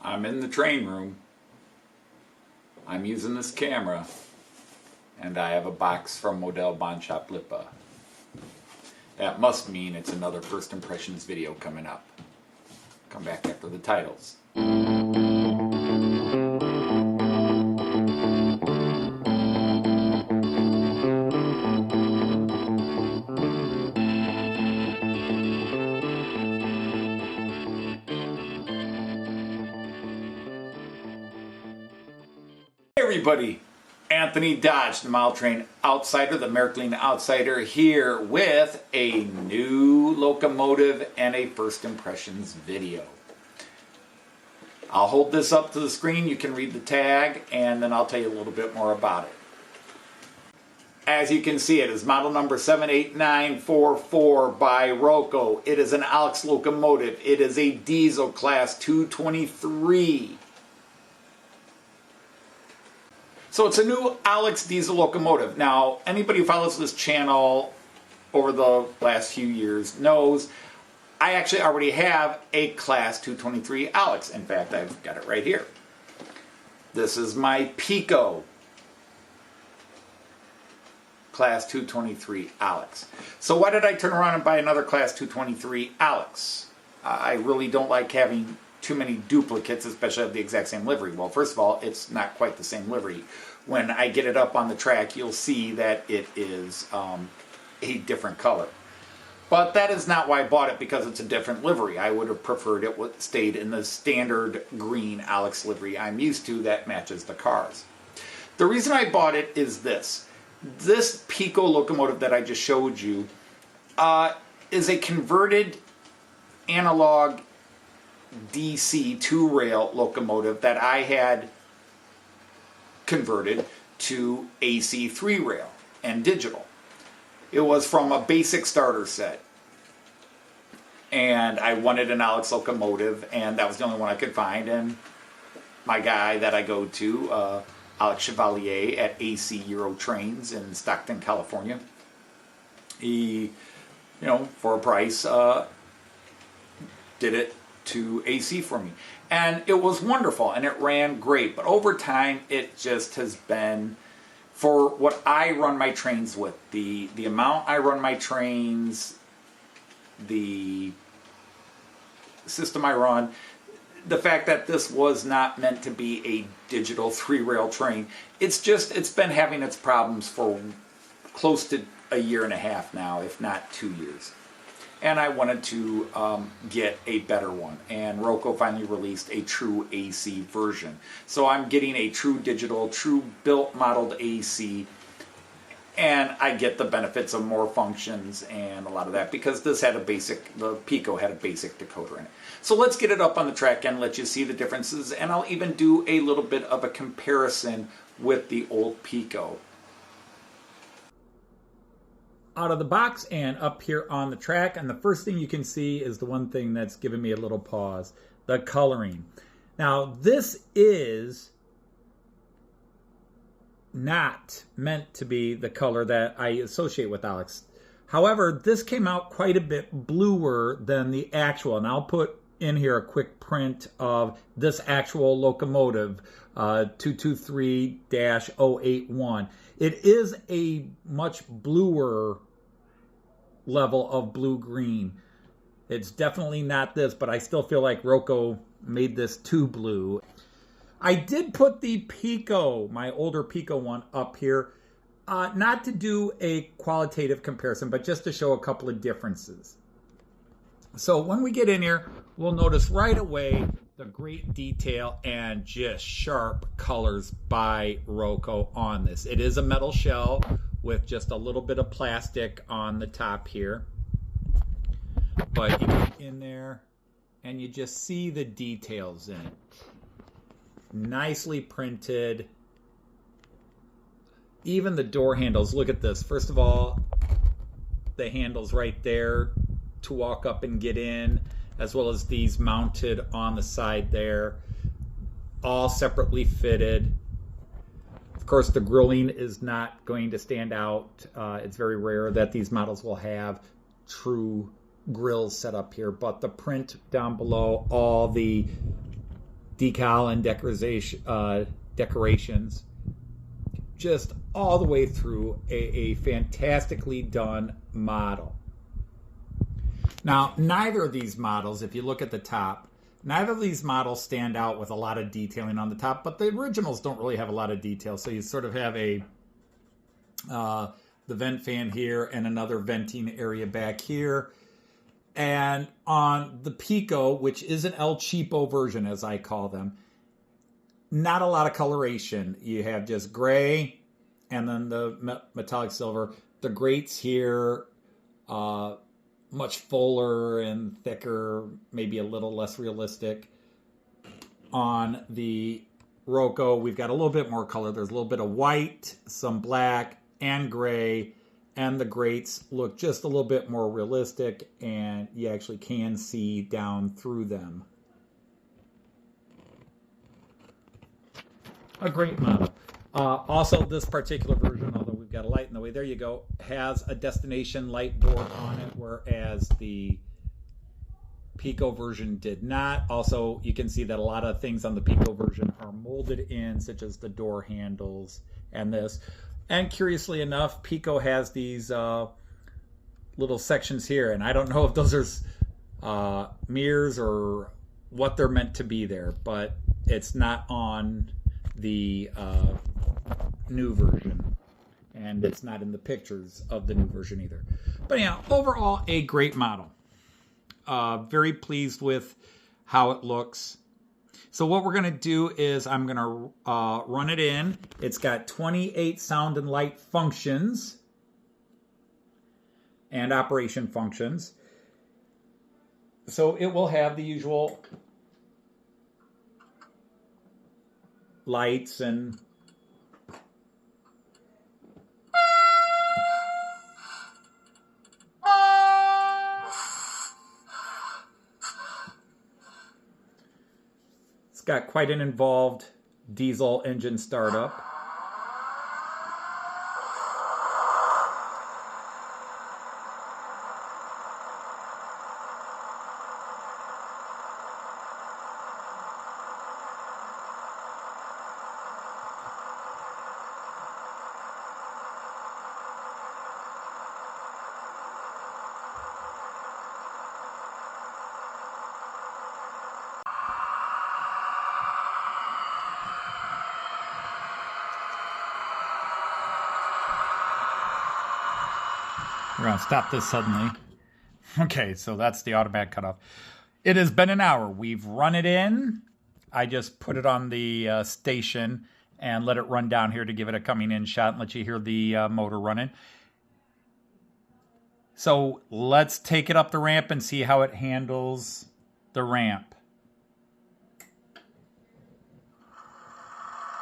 I'm in the train room. I'm using this camera. And I have a box from Model Bond Shop Lipa. That must mean it's another First Impressions video coming up. Come back after the titles. Hey everybody, Anthony Dodge, the Model Train Outsider, the Miracle Outsider, here with a new locomotive and a First Impressions video. I'll hold this up to the screen, you can read the tag, and then I'll tell you a little bit more about it. As you can see, it is model number 78944 by Roco. It is an Alex locomotive. It is a diesel class 223. So it's a new Alex diesel locomotive. Now, anybody who follows this channel over the last few years knows I actually already have a class 223 Alex. In fact, I've got it right here. This is my Pico class 223 Alex. So why did I turn around and buy another class 223 Alex? I really don't like having too many duplicates, especially of the exact same livery. Well, first of all, it's not quite the same livery. When I get it up on the track, you'll see that it is a different color. But that is not why I bought it, because it's a different livery. I would have preferred it would stayed in the standard green Alex livery I'm used to that matches the cars. The reason I bought it is this. This Pico locomotive that I just showed you is a converted analog DC 2-rail locomotive that I had converted to AC 3-rail and digital. It was from a basic starter set. And I wanted an Alex locomotive, and that was the only one I could find. And my guy that I go to, Alex Chevalier at AC Euro Trains in Stockton, California, he, for a price, did it to AC for me. And it was wonderful, and it ran great. But over time, it just has been, for what I run my trains with, the amount I run my trains, the system I run, the fact that this was not meant to be a digital 3-rail train, it's been having its problems for close to a year and a half now, if not 2 years. And I wanted to get a better one. And Roco finally released a true AC version. So I'm getting a true digital, true built modeled AC. And I get the benefits of more functions and a lot of that, because this had the Pico had a basic decoder in it. So let's get it up on the track and let you see the differences. And I'll even do a little bit of a comparison with the old Pico. Out of the box and up here on the track, and the first thing you can see is the one thing that's given me a little pause, the coloring. Now, this is not meant to be the color that I associate with Alex. However, this came out quite a bit bluer than the actual, and I'll put in here a quick print of this actual locomotive, 223-081. It is a much bluer level of blue-green. It's definitely not this, but I still feel like Roco made this too blue. I did put the Pico, my older Pico one, up here, not to do a qualitative comparison, but just to show a couple of differences. So when we get in here, we'll notice right away the great detail and just sharp colors by Roco on this. It is a metal shell with just a little bit of plastic on the top here. But you get in there and you just see the details in it. Nicely printed. Even the door handles, look at this. First of all, the handles right there to walk up and get in, as well as these mounted on the side there, all separately fitted. Of course, the grilling is not going to stand out. It's very rare that these models will have true grills set up here, but the print down below, all the decal and decorations, just all the way through. A fantastically done model. Now, neither of these models, if you look at the top, neither of these models stand out with a lot of detailing on the top, but the originals don't really have a lot of detail. So you sort of have the vent fan here and another venting area back here. And on the Pico, which is an El Cheapo version, as I call them, not a lot of coloration. You have just gray and then the metallic silver. The grates here, much fuller and thicker, maybe a little less realistic. On the Roco, we've got a little bit more color. There's a little bit of white, some black, and gray. And the grates look just a little bit more realistic, and you actually can see down through them. A great model. Also, this particular version, although we've got a light in the way, there you go, has a destination light board on it, whereas the Pico version did not. Also, you can see that a lot of things on the Pico version are molded in, such as the door handles and this. And curiously enough, Pico has these little sections here, and I don't know if those are mirrors or what they're meant to be there, but it's not on the new version, and it's not in the pictures of the new version either. But yeah, overall, a great model. Very pleased with how it looks. So what we're going to do is I'm going to run it in. It's got 28 sound and light functions and operation functions. So it will have the usual lights and got quite an involved diesel engine startup. We're going to stop this suddenly. Okay, so that's the automatic cutoff. It has been an hour. We've run it in. I just put it on the station and let it run down here to give it a coming in shot and let you hear the motor running. So let's take it up the ramp and see how it handles the ramp.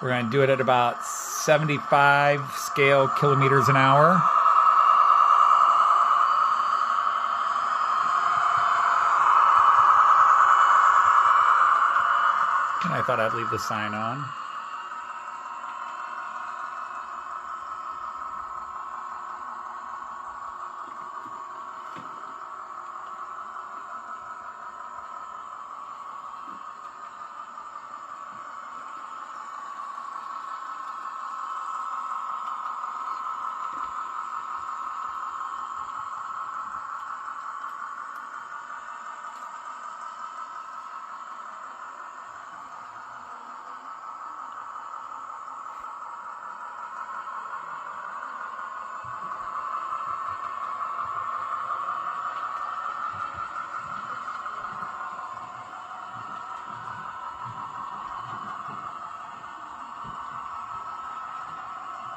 We're going to do it at about 75 scale kilometers an hour. I thought I'd leave the sign on.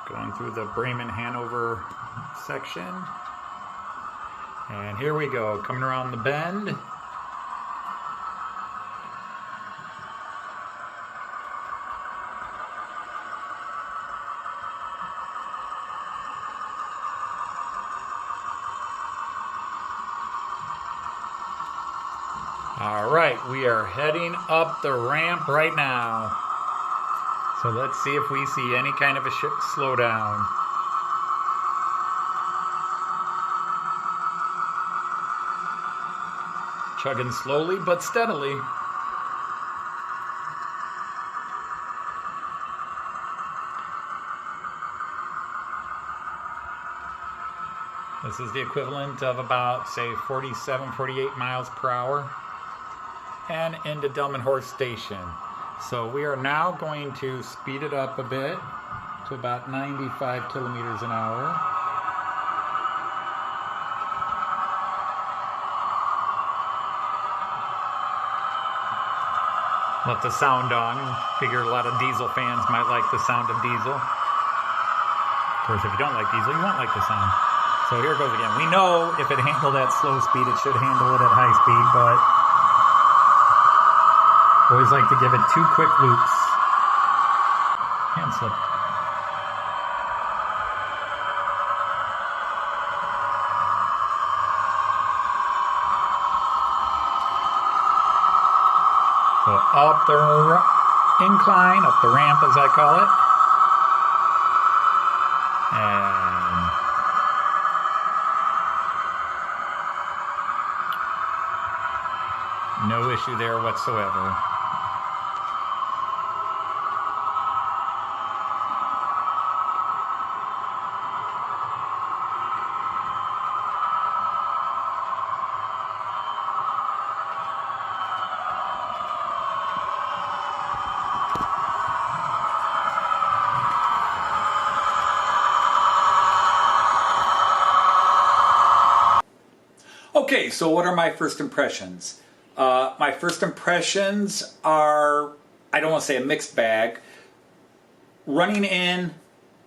Going through the Bremen-Hanover section. And here we go, coming around the bend. All right, we are heading up the ramp right now. So let's see if we see any kind of a slowdown. Chugging slowly but steadily. This is the equivalent of about, say, 47, 48 miles per hour. And into Delmenhorst Station. So we are now going to speed it up a bit to about 95 kilometers an hour. Let the sound on. Figure a lot of diesel fans might like the sound of diesel. Of course, if you don't like diesel, you won't like the sound. So here it goes again. We know if it handled at slow speed, it should handle it at high speed, but always like to give it 2 quick loops. Hand slip. So up the incline, up the ramp as I call it. And no issue there whatsoever. Okay, so what are my first impressions? My first impressions are, I don't want to say a mixed bag. Running in,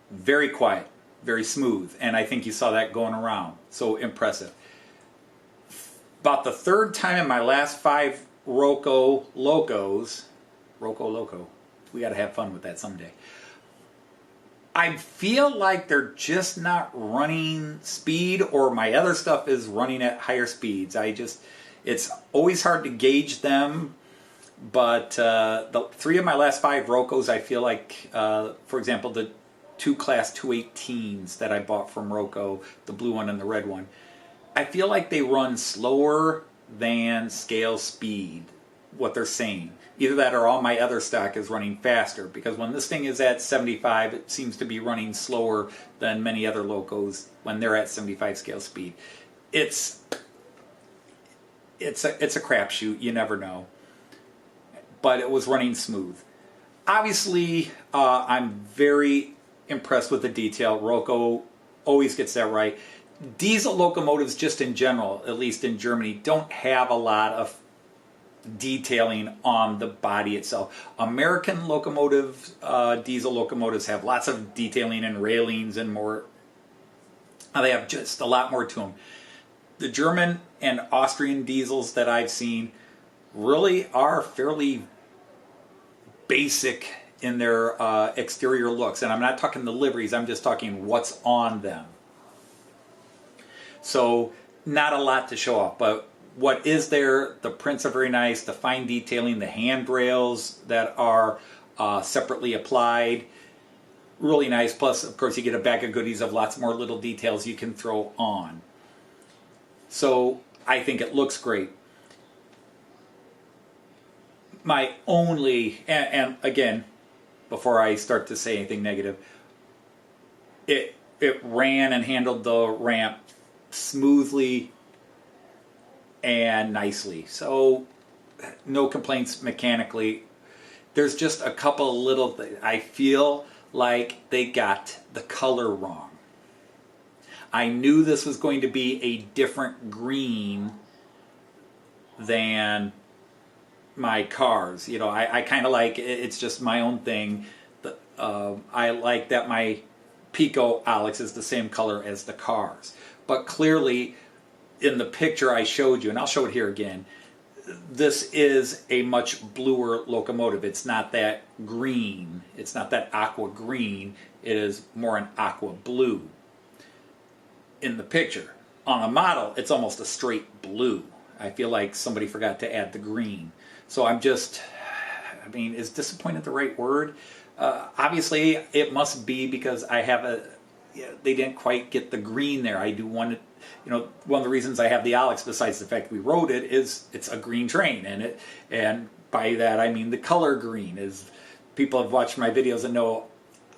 very quiet, very smooth, and I think you saw that going around. So impressive. About the third time in my last 5 Roco Locos, Roco Loco, we got to have fun with that someday. I feel like they're just not running speed, or my other stuff is running at higher speeds. It's always hard to gauge them, but the 3 of my last 5 Rocos, I feel like, for example, the 2 Class 218s that I bought from Roco, the blue one and the red one, I feel like they run slower than scale speed, what they're saying. Either that or all my other stock is running faster, because when this thing is at 75, it seems to be running slower than many other Locos when they're at 75 scale speed. It's a crapshoot, you never know. But it was running smooth. Obviously, I'm very impressed with the detail. Roco always gets that right. Diesel locomotives, just in general, at least in Germany, don't have a lot of detailing on the body itself. American locomotive, diesel locomotives have lots of detailing and railings and more. They have just a lot more to them. The German and Austrian diesels that I've seen really are fairly basic in their exterior looks. And I'm not talking the liveries, I'm just talking what's on them. So not a lot to show off, but what is there, the prints are very nice, the fine detailing, the handrails that are separately applied, really nice. Plus, of course, you get a bag of goodies of lots more little details you can throw on. So I think it looks great. My only, and again, before I start to say anything negative, it ran and handled the ramp smoothly and nicely. So no complaints mechanically. There's just a couple little things. I feel like they got the color wrong. I knew this was going to be a different green than my cars. You know, I kind of like, it's just my own thing. I like that my Pico Alex is the same color as the cars. But clearly, in the picture I showed you, and I'll show it here again, this is a much bluer locomotive. It's not that green. It's not that aqua green. It is more an aqua blue. In the picture. On the model, it's almost a straight blue. I feel like somebody forgot to add the green. So I'm just, I mean, is disappointed the right word? Obviously, it must be because I have they didn't quite get the green there. I do want it, you know, one of the reasons I have the Alex, besides the fact we rode it, is it's a green train, and by that I mean the color green. Is people have watched my videos and know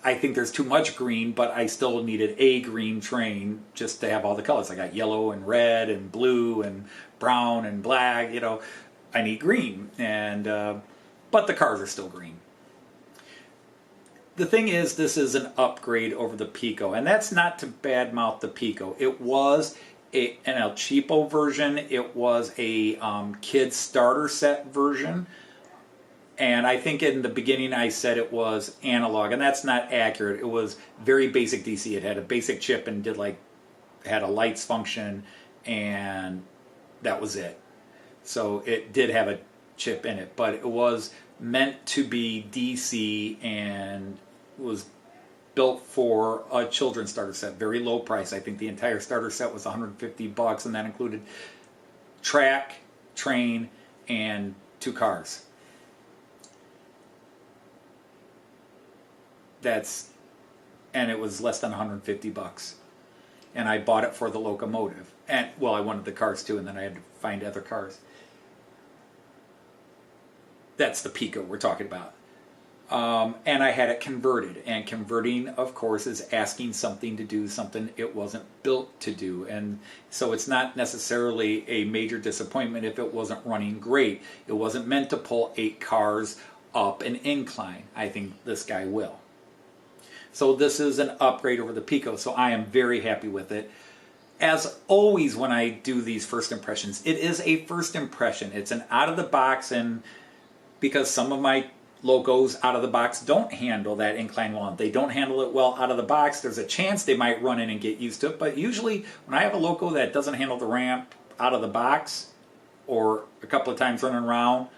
I think there's too much green, but I still needed a green train just to have all the colors. I got yellow and red and blue and brown and black, you know. I need green, and but the cars are still green. The thing is, this is an upgrade over the Pico, and that's not to badmouth the Pico. It was an El Cheapo version. It was a kid starter set version. And I think in the beginning I said it was analog, and that's not accurate. It was very basic DC. It had a basic chip and had a lights function, and that was it. So it did have a chip in it, but it was meant to be DC and was built for a children's starter set. Very low price. I think the entire starter set was $150, and that included track, train, and 2 cars. And it was less than $150, and I bought it for the locomotive. And well, I wanted the cars too, and then I had to find other cars. That's the Pico we're talking about. And I had it converted, and converting, of course, is asking something to do something it wasn't built to do, and so it's not necessarily a major disappointment if it wasn't running great. It wasn't meant to pull 8 cars up an incline. I think this guy will. So this is an upgrade over the Pico, so I am very happy with it. As always when I do these first impressions, it is a first impression. It's an out of the box, and because some of my Locos out of the box don't handle that incline well, they don't handle it well out of the box, there's a chance they might run in and get used to it. But usually when I have a Loco that doesn't handle the ramp out of the box, or a couple of times running around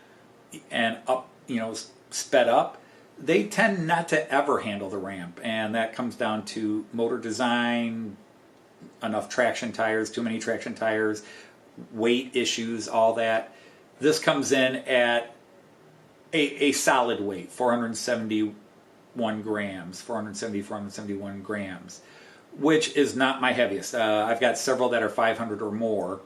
and up, you know, sped up, they tend not to ever handle the ramp, and that comes down to motor design, enough traction tires, too many traction tires, weight issues, all that. This comes in at a solid weight, 471 grams, 471 grams, which is not my heaviest. I've got several that are 500 or more,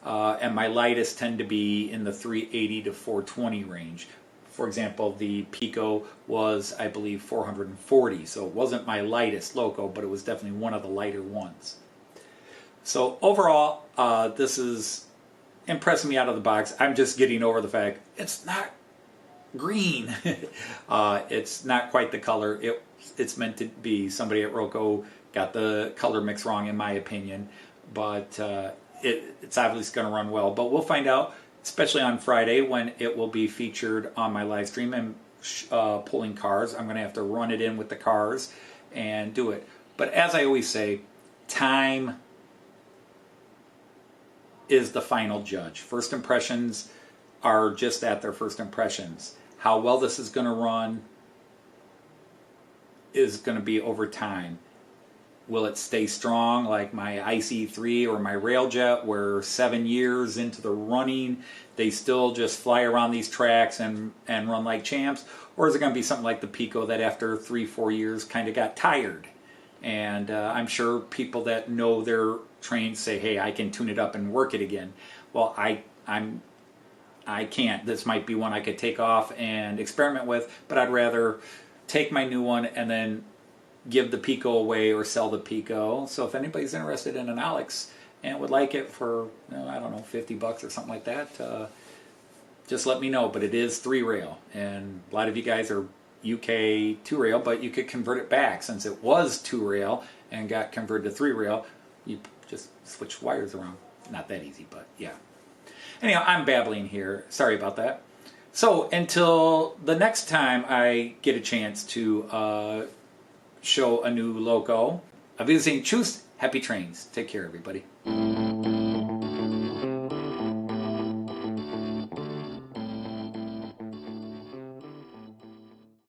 and my lightest tend to be in the 380 to 420 range. For example, the Pico was, I believe, 440, so it wasn't my lightest Loco, but it was definitely one of the lighter ones. So overall, this is impressing me out of the box. I'm just getting over the fact it's not green. It's not quite the color it's meant to be. Somebody at Roco got the color mix wrong, in my opinion, but it's obviously going to run well. But we'll find out, especially on Friday when it will be featured on my live stream and pulling cars. I'm going to have to run it in with the cars and do it. But as I always say, time is the final judge. First impressions are just that, their first impressions. How well this is going to run is going to be over time. Will it stay strong like my IC3 or my Railjet, where 7 years into the running, they still just fly around these tracks and run like champs? Or is it going to be something like the Pico that after 3-4 years kind of got tired? And I'm sure people that know their trains say, hey, I can tune it up and work it again. Well, I can't. This might be one I could take off and experiment with, but I'd rather take my new one and then give the Pico away or sell the Pico. So if anybody's interested in an Alex and would like it for, I don't know, $50 or something like that, just let me know. But it is 3-rail, and a lot of you guys are UK 2-rail, but you could convert it back. Since it was 2-rail and got converted to 3-rail, you just switch wires around. Not that easy, but yeah. Anyhow, I'm babbling here. Sorry about that. So until the next time I get a chance to show a new Loco, auf Wiedersehen, tschüss, happy trains. Take care, everybody.